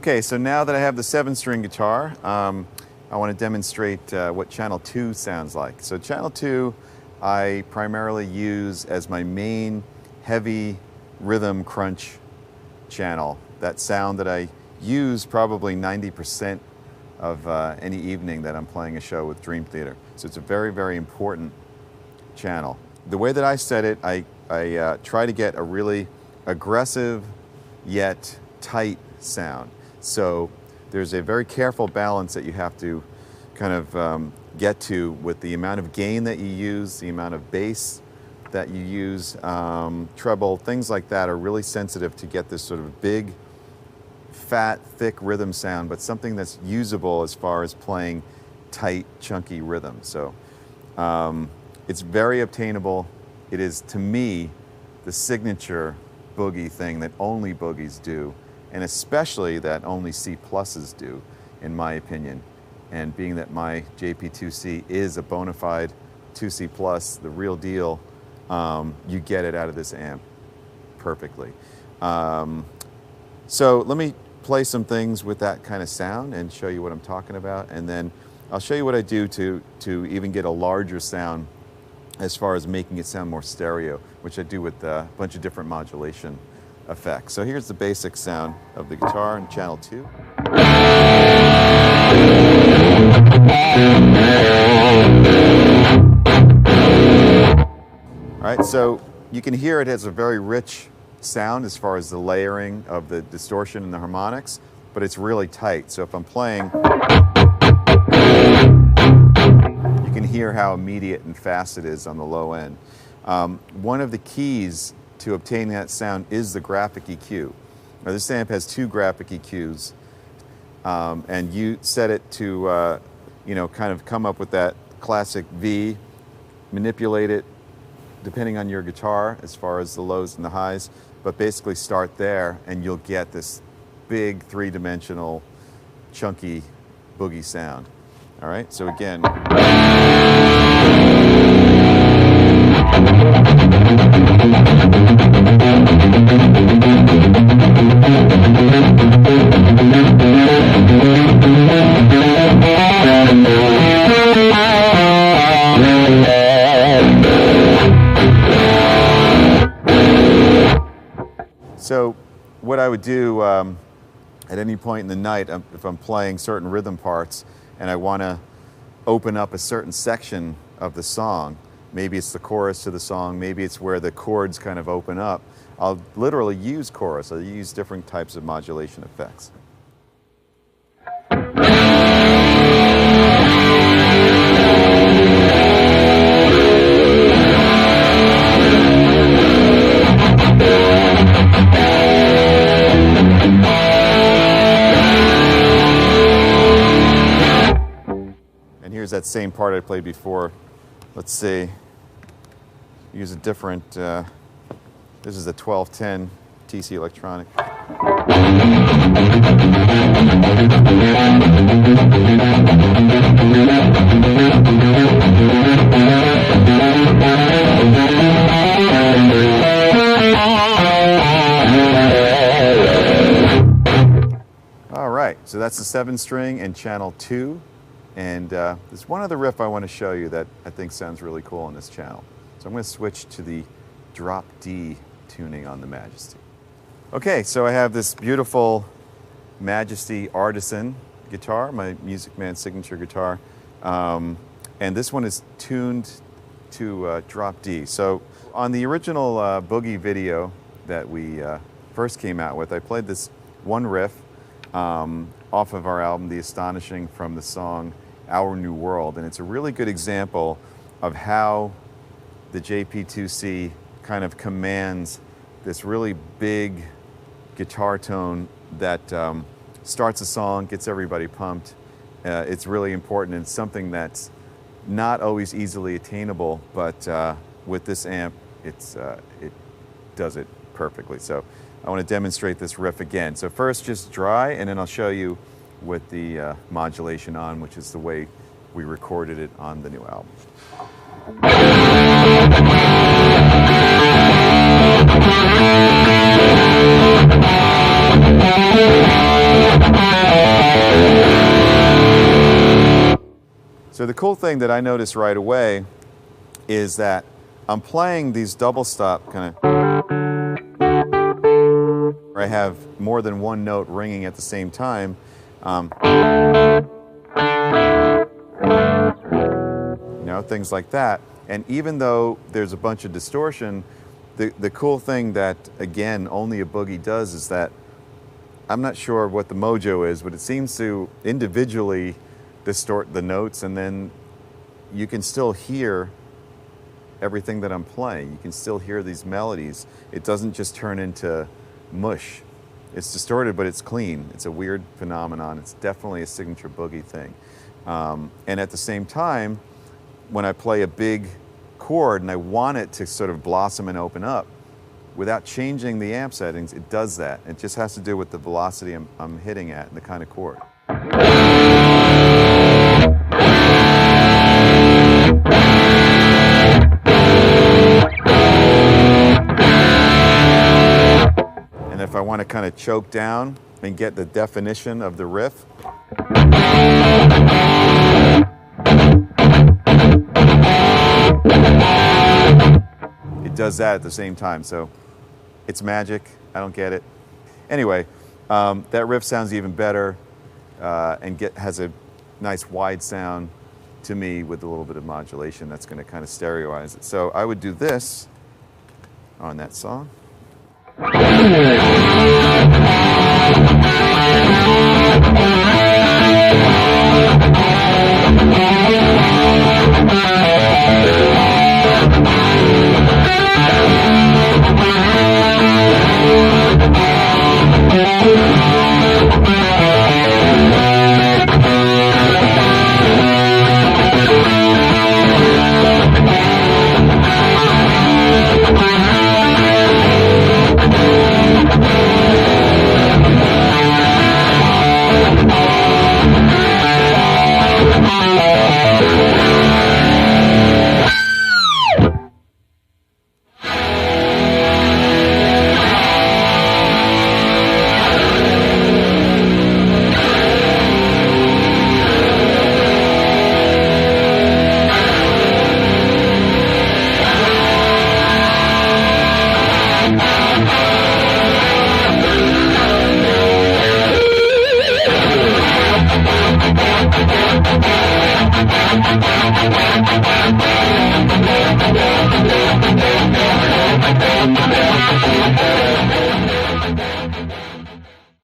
Okay, so now that I have the 7-string guitar, I want to demonstrate what channel 2 sounds like. So channel 2 I primarily use as my main heavy rhythm crunch channel. That sound that I use probably 90% of any evening that I'm playing a show with Dream Theater. So it's a very, very important channel. The way that I set it, I try to get a really aggressive yet tight sound. So there's a very careful balance that you have to kind of get to with the amount of gain that you use, the amount of bass that you use, treble, things like that are really sensitive to get this sort of big, fat, thick rhythm sound, but something that's usable as far as playing tight, chunky rhythm. So it's very obtainable. It is, to me, the signature boogie thing that only boogies do, and especially that only C pluses do, in my opinion. And being that my JP2C is a bona fide 2C plus, the real deal, you get it out of this amp perfectly. So let me play some things with that kind of sound and show you what I'm talking about, and then I'll show you what I do to even get a larger sound as far as making it sound more stereo, which I do with a bunch of different modulation effects. So here's the basic sound of the guitar in channel 2. All right, so you can hear it has a very rich sound as far as the layering of the distortion and the harmonics, but it's really tight. So if I'm playing, you can hear how immediate and fast it is on the low end. One of the keys to obtaining that sound is the graphic EQ. Now this amp has 2 graphic EQs, and you set it to, kind of come up with that classic V, manipulate it depending on your guitar as far as the lows and the highs, but basically start there and you'll get this big 3-dimensional chunky boogie sound. All right, so again. So what I would do at any point in the night, if I'm playing certain rhythm parts and I want to open up a certain section of the song, maybe it's the chorus to the song, maybe it's where the chords kind of open up, I'll literally use chorus. I'll use different types of modulation effects. Here's that same part I played before. Let's see. Use a different, this is a 1210 TC electronic. All right, so that's the 7-string and channel 2. And there's one other riff I want to show you that I think sounds really cool on this channel. So I'm going to switch to the drop D tuning on the Majesty. Okay, so I have this beautiful Majesty Artisan guitar, my Music Man signature guitar. And this one is tuned to drop D. So on the original Boogie video that we first came out with, I played this one riff off of our album, The Astonishing, from the song Our New World. And it's a really good example of how the JP2C kind of commands this really big guitar tone that starts a song, gets everybody pumped. It's really important, and it's something that's not always easily attainable, but with this amp, it does it perfectly. So I want to demonstrate this riff again. So first just dry, and then I'll show you with the modulation on, which is the way we recorded it on the new album. So the cool thing that I noticed right away is that I'm playing these double stop kind of, where I have more than one note ringing at the same time. You know, things like that. And even though there's a bunch of distortion, the cool thing that, again, only a boogie does is that I'm not sure what the mojo is, but it seems to individually distort the notes, and then you can still hear everything that I'm playing. You can still hear these melodies. It doesn't just turn into mush. It's distorted, but it's clean. It's a weird phenomenon. It's definitely a signature boogie thing. And at the same time, when I play a big chord and I want it to sort of blossom and open up, without changing the amp settings, it does that. It just has to do with the velocity I'm hitting at and the kind of chord. And if I want to kind of choke down and get the definition of the riff, it does that at the same time. So it's magic. I don't get it. Anyway, that riff sounds even better and has a nice wide sound to me with a little bit of modulation that's going to kind of stereoize it. So I would do this on that song.